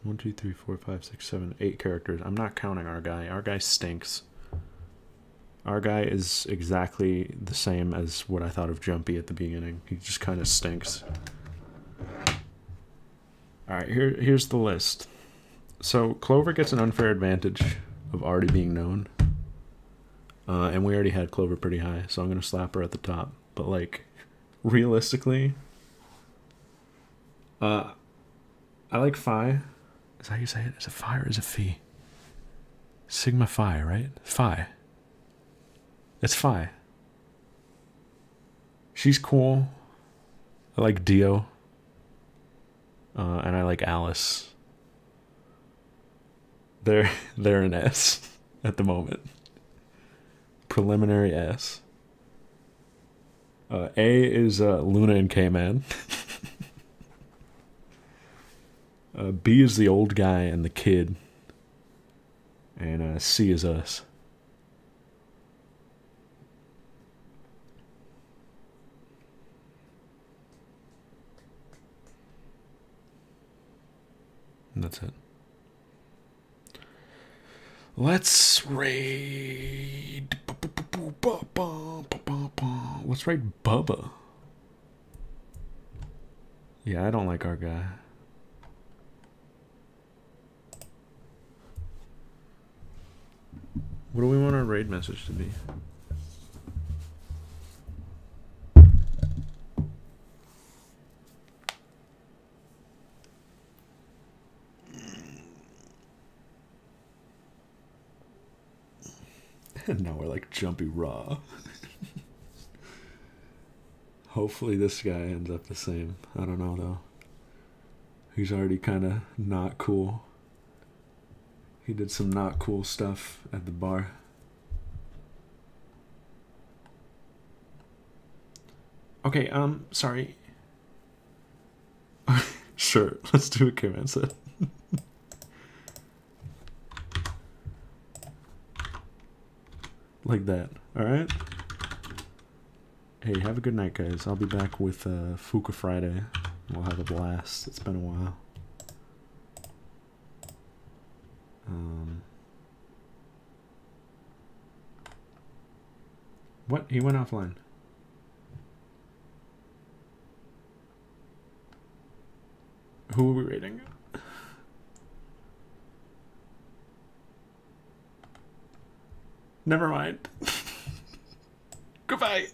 1, 2, 3, 4, 5, 6, 7, 8 characters. I'm not counting our guy. Our guy stinks. Our guy is exactly the same as what I thought of Jumpy at the beginning. He just kind of stinks. Alright, here's the list. So Clover gets an unfair advantage of already being known. And we already had Clover pretty high, so I'm going to slap her at the top. But, like, realistically, I like Phi. Is that how you say it? Is it Phi or is it Phi? Sigma Phi, right? Phi. It's Phi. She's cool. I like Dio. And I like Alice. They're an S at the moment. Preliminary S. A is Luna and K-Man. B is the old guy and the kid. And C is us. And that's it. Let's raid. Let's raid Bubba. Yeah, I don't like our guy. What do we want our raid message to be? And now we're like Jumpy Raw. Hopefully this guy ends up the same. I don't know though. He's already kind of not cool. He did some not cool stuff at the bar. Okay, sorry. Sure, let's do what K-Man said. Like that, alright? Hey, have a good night, guys. I'll be back with Fuka Friday. We'll have a blast. It's been a while. What? He went offline. Who are we rating? Never mind. Goodbye.